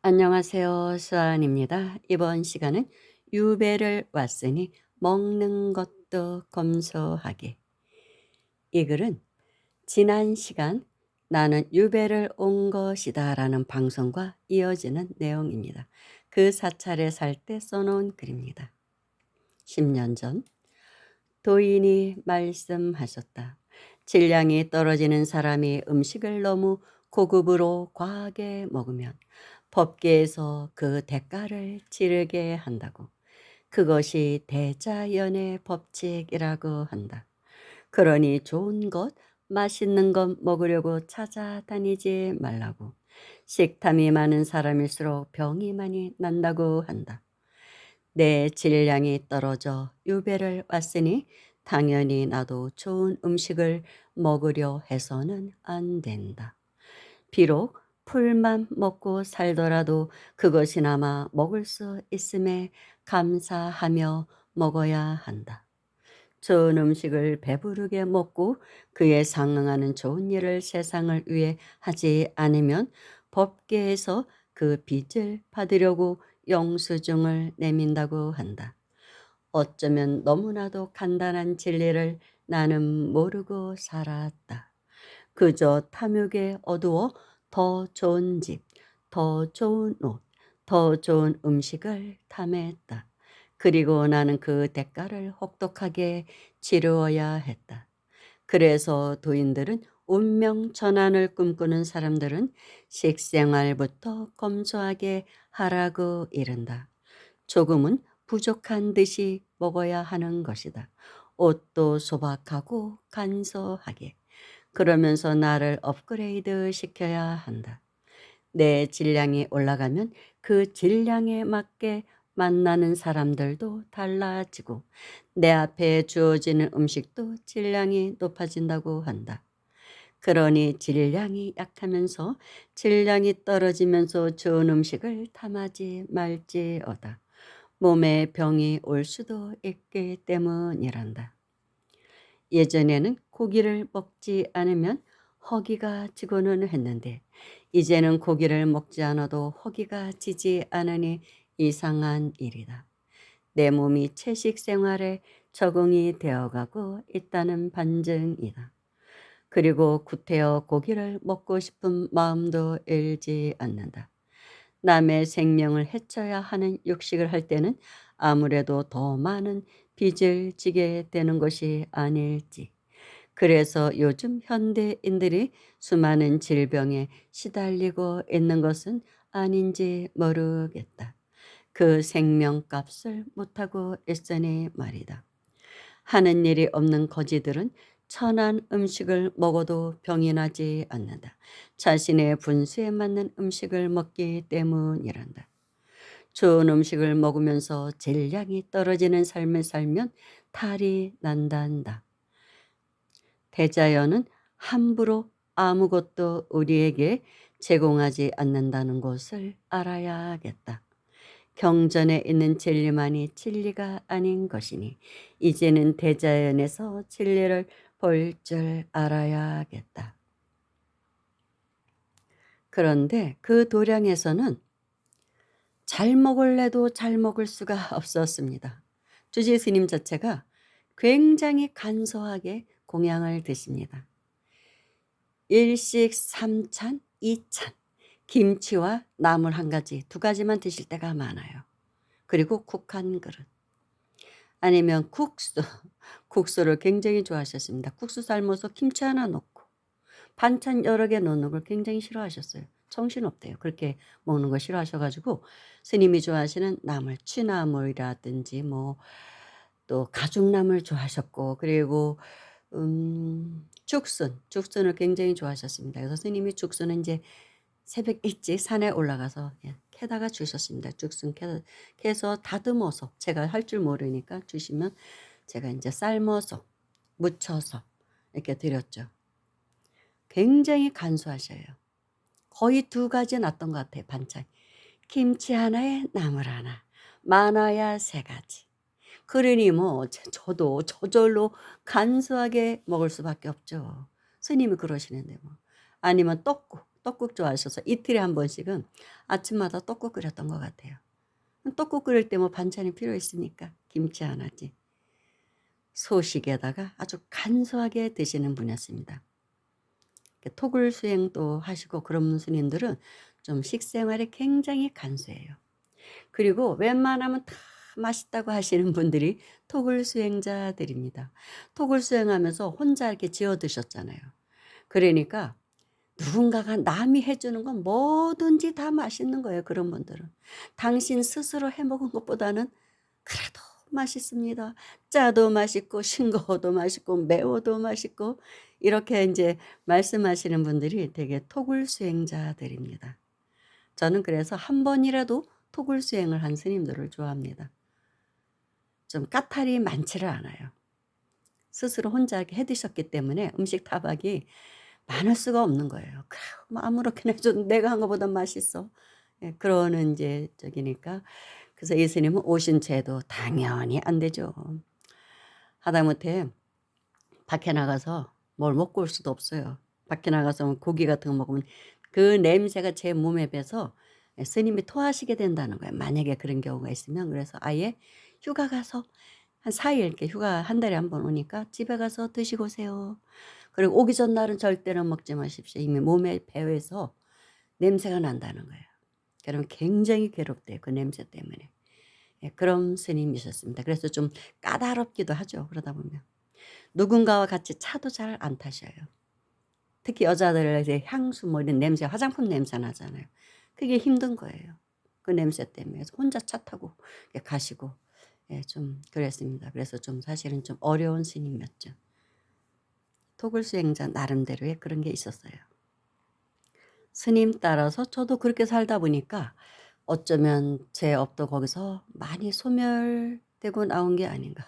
안녕하세요. 수아입니다. 이번 시간은 유배를 왔으니 먹는 것도 검소하게. 이 글은 지난 시간 나는 유배를 온 것이다라는 방송과 이어지는 내용입니다. 그 사찰에 살 때 써놓은 글입니다. 10년 전 도인이 말씀하셨다. 질량이 떨어지는 사람이 음식을 너무 고급으로 과하게 먹으면 법계에서 그 대가를 치르게 한다고. 그것이 대자연의 법칙이라고 한다. 그러니 좋은 것, 맛있는 것 먹으려고 찾아다니지 말라고. 식탐이 많은 사람일수록 병이 많이 난다고 한다. 내 질량이 떨어져 유배를 왔으니 당연히 나도 좋은 음식을 먹으려 해서는 안 된다. 비록 풀만 먹고 살더라도 그것이나마 먹을 수 있음에 감사하며 먹어야 한다. 좋은 음식을 배부르게 먹고 그에 상응하는 좋은 일을 세상을 위해 하지 않으면 법계에서 그 빚을 받으려고 영수증을 내민다고 한다. 어쩌면 너무나도 간단한 진리를 나는 모르고 살았다. 그저 탐욕에 어두워 더 좋은 집, 더 좋은 옷, 더 좋은 음식을 탐했다. 그리고 나는 그 대가를 혹독하게 치루어야 했다. 그래서 도인들은 운명천안을 꿈꾸는 사람들은 식생활부터 검소하게 하라고 이른다. 조금은 부족한 듯이 먹어야 하는 것이다. 옷도 소박하고 간소하게. 그러면서 나를 업그레이드 시켜야 한다. 내 질량이 올라가면 그 질량에 맞게 만나는 사람들도 달라지고 내 앞에 주어지는 음식도 질량이 높아진다고 한다. 그러니 질량이 약하면서 질량이 떨어지면서 좋은 음식을 탐하지 말지어다. 몸에 병이 올 수도 있기 때문이란다. 예전에는 고기를 먹지 않으면 허기가 지고는 했는데 이제는 고기를 먹지 않아도 허기가 지지 않으니 이상한 일이다. 내 몸이 채식 생활에 적응이 되어가고 있다는 반증이다. 그리고 구태여 고기를 먹고 싶은 마음도 일지 않는다. 남의 생명을 해쳐야 하는 육식을 할 때는 아무래도 더 많은 빚을 지게 되는 것이 아닐지. 그래서 요즘 현대인들이 수많은 질병에 시달리고 있는 것은 아닌지 모르겠다. 그 생명값을 못하고 있으니 말이다. 하는 일이 없는 거지들은 천한 음식을 먹어도 병이 나지 않는다. 자신의 분수에 맞는 음식을 먹기 때문이란다. 좋은 음식을 먹으면서 질량이 떨어지는 삶을 살면 탈이 난단다. 대자연은 함부로 아무것도 우리에게 제공하지 않는다는 것을 알아야겠다. 경전에 있는 진리만이 진리가 아닌 것이니 이제는 대자연에서 진리를 볼 줄 알아야겠다. 그런데 그 도량에서는 잘 먹을래도 잘 먹을 수가 없었습니다. 주지 스님 자체가 굉장히 간소하게 공양을 드십니다. 일식 3찬, 2찬, 김치와 나물 한 가지, 두 가지만 드실 때가 많아요. 그리고 국 한 그릇. 아니면 국수, 국수를 굉장히 좋아하셨습니다. 국수 삶아서 김치 하나 넣고 반찬 여러 개 넣는 걸 굉장히 싫어하셨어요. 정신없대요. 그렇게 먹는 거 싫어하셔가지고 스님이 좋아하시는 나물, 취나물이라든지 뭐 또 가죽나물 좋아하셨고 그리고 죽순을 굉장히 좋아하셨습니다. 그래서 스님이 죽순은 이제 새벽 일찍 산에 올라가서 캐다가 주셨습니다. 죽순 캐서 다듬어서 제가 할 줄 모르니까 주시면 제가 이제 삶아서 무쳐서 이렇게 드렸죠. 굉장히 간소하셔요. 거의 두 가지 놨던 것 같아요. 반찬. 김치 하나에 나물 하나. 많아야 세 가지. 그러니 뭐 저도 저절로 간소하게 먹을 수밖에 없죠. 스님이 그러시는데 뭐. 아니면 떡국. 떡국 좋아하셔서 이틀에 한 번씩은 아침마다 떡국 끓였던 것 같아요. 떡국 끓일 때 뭐 반찬이 필요 있습니까? 김치 하나지. 소식에다가 아주 간소하게 드시는 분이었습니다. 토굴 수행도 하시고 그런 스님들은 좀 식생활이 굉장히 간소해요. 그리고 웬만하면 다 맛있다고 하시는 분들이 토굴 수행자들입니다. 토굴 수행하면서 혼자 이렇게 지어 드셨잖아요. 그러니까 누군가가 남이 해 주는 건 뭐든지 다 맛있는 거예요, 그런 분들은. 당신 스스로 해 먹은 것보다는 그래도 맛있습니다. 짜도 맛있고 싱거워도 맛있고 매워도 맛있고 이렇게 인제 말씀하시는 분들이 되게 토굴 수행자들입니다. 저는 그래서 한 번이라도 토굴 수행을 한 스님들을 좋아합니다. 좀 까탈이 많지를 않아요. 스스로 혼자 이렇게 해 드셨기 때문에 음식 타박이 많을 수가 없는 거예요. 그래 뭐 아무렇게나 해줘도 내가 한 것보다 맛있어. 예 그러는 인제 저기니까 그래서 이 스님은 오신 채도 당연히 안 되죠. 하다못해 밖에 나가서 뭘 먹고 올 수도 없어요. 밖에 나가서 뭐 고기 같은 거 먹으면 그 냄새가 제 몸에 배서 예 스님이 토하시게 된다는 거예요, 만약에 그런 경우가 있으면. 그래서 아예 휴가 가서 한 4일 이렇게 휴가 한 달에 한 번 오니까 "집에 가서 드시고 오세요." 그리고 오기 전날은 절대로 먹지 마십시오. 이미 몸에 배에서 냄새가 난다는 거예요. 그러면 굉장히 괴롭대요, 그 냄새 때문에. 예 그런 스님이셨습니다. 그래서 좀 까다롭기도 하죠, 그러다 보면. 누군가와 같이 차도 잘 안 타셔요. 특히 여자들 이제 향수 뭐 이런 냄새 화장품 냄새 나잖아요. 그게 힘든 거예요, 그 냄새 때문에. 그래서 혼자 차 타고 이렇게 가시고 예 좀 그랬습니다. 그래서 좀 사실은 좀 어려운 스님이었죠. 토굴 수행자 나름대로의 그런 게 있었어요. 스님 따라서 저도 그렇게 살다 보니까 어쩌면 제 업도 거기서 많이 소멸되고 나온 게 아닌가.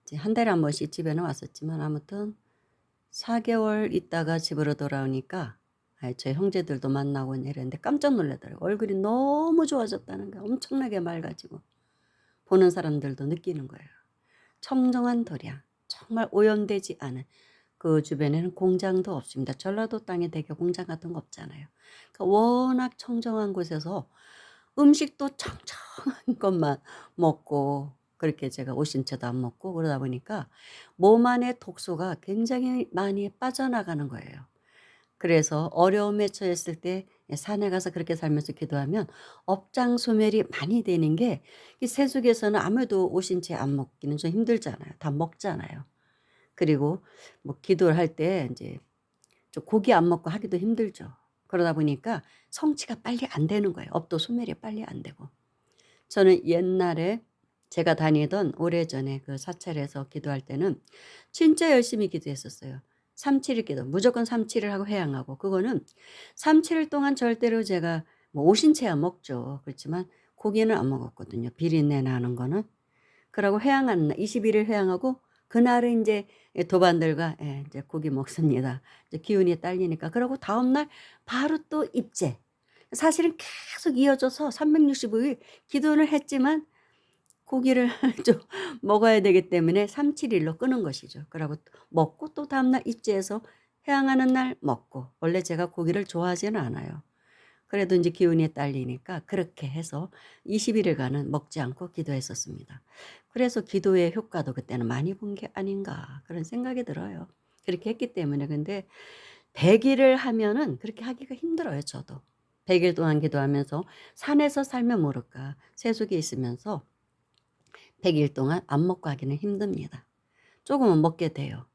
이제 한 달에 한 번씩 집에는 왔었지만 아무튼 4 개월 있다가 집으로 돌아오니까 제 형제들도 만나고 이랬는데 깜짝 놀라더라고요. 얼굴이 너무 좋아졌다는 거예요. 엄청나게 맑아지고. 보는 사람들도 느끼는 거예요. 청정한 도량, 정말 오염되지 않은 그 주변에는 공장도 없습니다. 전라도 땅에 대개 공장 같은 거 없잖아요. 그러니까 워낙 청정한 곳에서 음식도 청정한 것만 먹고 그렇게 제가 오신채도 안 먹고 그러다 보니까 몸 안에 독소가 굉장히 많이 빠져나가는 거예요. 그래서 어려움에 처했을 때 산에 가서 그렇게 살면서 기도하면 업장 소멸이 많이 되는 게 이 세속에서는 아무래도 오신채 안 먹기는 좀 힘들잖아요. 다 먹잖아요. 그리고 뭐 기도를 할 때 인제 좀 고기 안 먹고 하기도 힘들죠. 그러다 보니까 성취가 빨리 안 되는 거예요. 업도 소멸이 빨리 안 되고. 저는 옛날에 제가 다니던 오래전에 그 사찰에서 기도할 때는 진짜 열심히 기도했었어요. 3-7일 기도. 무조건 3-7을 하고 회향하고 그거는 3-7일 동안 절대로 제가 뭐 오신채야 먹죠. 그렇지만 고기는 안 먹었거든요, 비린내 나는 거는. 그러고 회향하는 날 20일 일 회향하고 그날은 인제 예 도반들과 예 인제 고기 먹습니다. 이제 기운이 딸리니까. 그러고 다음 날 바로 또 입제. 사실은 계속 이어져서 365일 기도는 했지만 고기를 좀 먹어야 되기 때문에 3-7 일로 끄는 것이죠. 그러고 먹고 또 다음날 입제해서 회항하는 날 먹고. 원래 제가 고기를 좋아하지는 않아요. 그래도 인제 기운이 딸리니까 그렇게 해서 20 일간은 먹지 않고 기도했었습니다. 그래서 기도의 효과도 그때는 많이 본 게 아닌가 그런 생각이 들어요. 그렇게 했기 때문에. 근데 100 일을 하면은 그렇게 하기가 힘들어요, 저도. 100일 동안 기도하면서 산에서 살면 모를까 세속에 있으면서 100일 동안 안 먹고 하기는 힘듭니다. 조금은 먹게 돼요.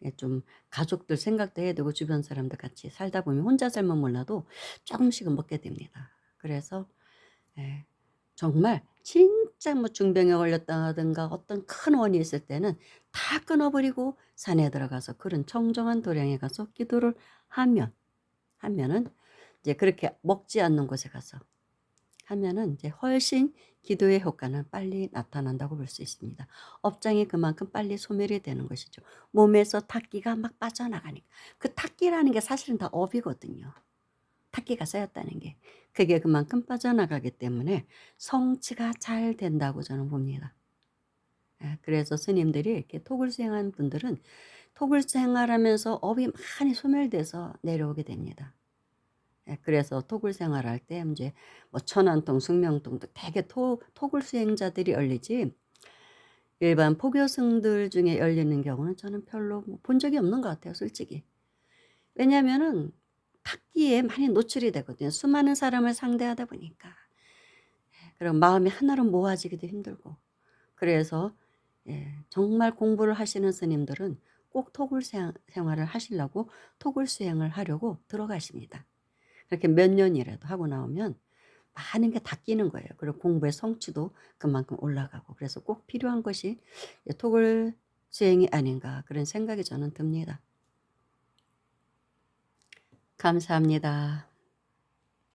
예 좀 가족들 생각도 해야 되고 주변 사람들 같이 살다 보면 혼자 살면 몰라도 조금씩은 먹게 됩니다. 그래서 예 정말 진짜 뭐 중병에 걸렸다든가 어떤 큰 원이 있을 때는 다 끊어 버리고 산에 들어가서 그런 청정한 도량에 가서 기도를 하면 하면은 이제 그렇게 먹지 않는 곳에 가서 하면은 이제 훨씬 기도의 효과는 빨리 나타난다고 볼 수 있습니다. 업장이 그만큼 빨리 소멸이 되는 것이죠. 몸에서 탁기가 막 빠져나가니까. 그 탁기라는 게 사실은 다 업이거든요. 탁기가 쌓였다는 게. 그게 그만큼 빠져나가기 때문에 성취가 잘 된다고 저는 봅니다. 예 그래서 스님들이 이렇게 토굴 수행하는 분들은 토굴 생활하면서 업이 많이 소멸돼서 내려오게 됩니다. 예, 그래서 토굴 생활할 때 이제 뭐 천안동, 숭명동도 되게 토굴 수행자들이 열리지 일반 포교승들 중에 열리는 경우는 저는 별로 뭐본 적이 없는 것 같아요, 솔직히. 왜냐하면은 각기에 많이 노출이 되거든요. 수많은 사람을 상대하다 보니까. 그럼 마음이 하나로 모아지기도 힘들고. 그래서 정말 공부를 하시는 스님들은 꼭 토굴 생활을 하시려고 토굴 수행을 하려고 들어가십니다. 그렇게 몇 년이라도 하고 나오면 많은 게 다 끼는 거예요. 그리고 공부의 성취도 그만큼 올라가고. 그래서 꼭 필요한 것이 토굴 수행이 아닌가 그런 생각이 저는 듭니다. 감사합니다.